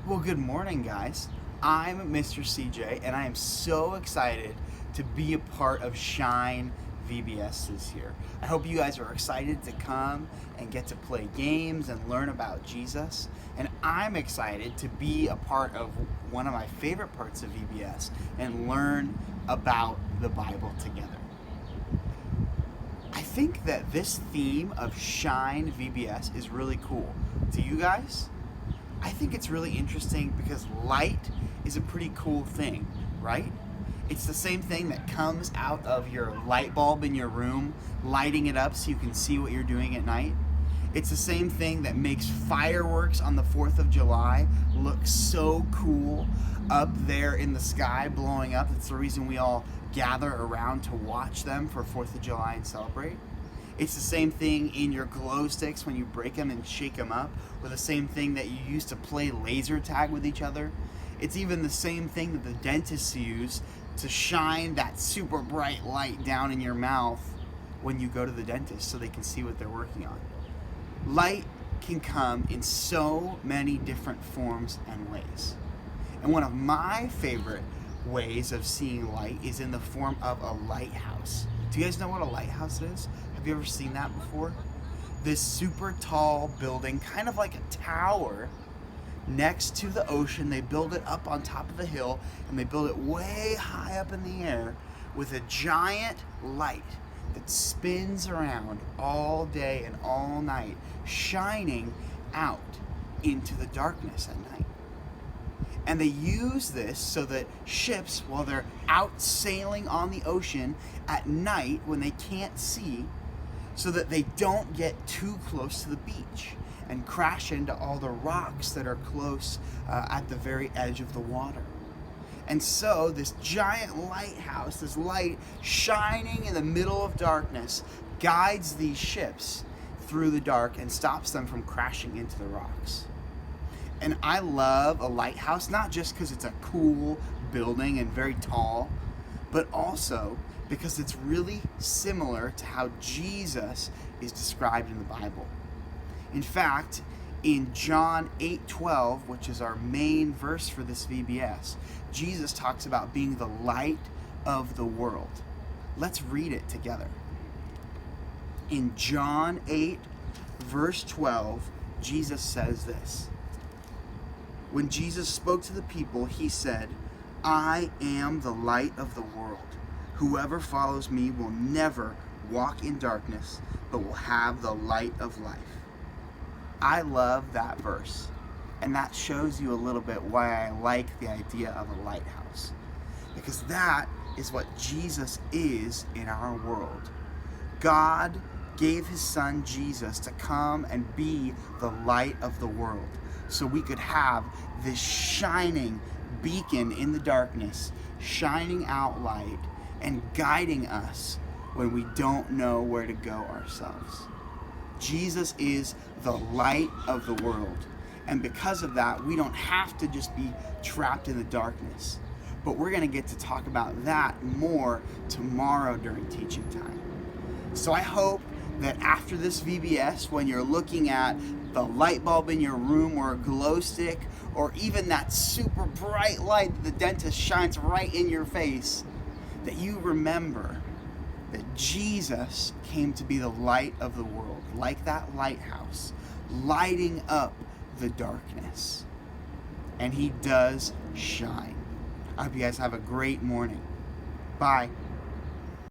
Well, good morning, guys. I'm Mr. CJ, and I am so excited to be a part of Shine VBS this year. I hope you guys are excited to come and get to play games and learn about Jesus. And I'm excited to be a part of one of my favorite parts of VBS and learn about the Bible together. I think that this theme of Shine VBS is really cool. To you guys? I think it's really interesting because light is a pretty cool thing, right? It's the same thing that comes out of your light bulb in your room, lighting it up so you can see what you're doing at night. It's the same thing that makes fireworks on the 4th of July look so cool up there in the sky blowing up. It's the reason we all gather around to watch them for 4th of July and celebrate. It's the same thing in your glow sticks when you break them and shake them up, or the same thing that you use to play laser tag with each other. It's even the same thing that the dentists use to shine that super bright light down in your mouth when you go to the dentist so they can see what they're working on. Light can come in so many different forms and ways. And one of my favorite ways of seeing light is in the form of a lighthouse. Do you guys know what a lighthouse is? Have you ever seen that before? This super tall building, kind of like a tower, next to the ocean. They build it up on top of the hill, and they build it way high up in the air with a giant light that spins around all day and all night, shining out into the darkness at night. And they use this so that ships, while they're out sailing on the ocean at night when they can't see, so that they don't get too close to the beach and crash into all the rocks that are close at the very edge of the water. And so this giant lighthouse, this light shining in the middle of darkness, guides these ships through the dark and stops them from crashing into the rocks. And I love a lighthouse, not just because it's a cool building and very tall, but also because it's really similar to how Jesus is described in the Bible. In fact, in John 8:12, which is our main verse for this VBS, Jesus talks about being the light of the world. Let's read it together. In John 8, verse 12, Jesus says this. When Jesus spoke to the people, he said, "I am the light of the world. Whoever follows me will never walk in darkness, but will have the light of life." I love that verse, and that shows you a little bit why I like the idea of a lighthouse. Because that is what Jesus is in our world. God gave his son Jesus to come and be the light of the world, so we could have this shining beacon in the darkness, shining out light and guiding us when we don't know where to go ourselves. Jesus is the light of the world, and because of that, we don't have to just be trapped in the darkness. But we're going to get to talk about that more tomorrow during teaching time. So I hope that after this VBS, when you're looking at the light bulb in your room or a glow stick, or even that super bright light that the dentist shines right in your face, that you remember that Jesus came to be the light of the world, like that lighthouse, lighting up the darkness. And he does shine. I hope you guys have a great morning. Bye.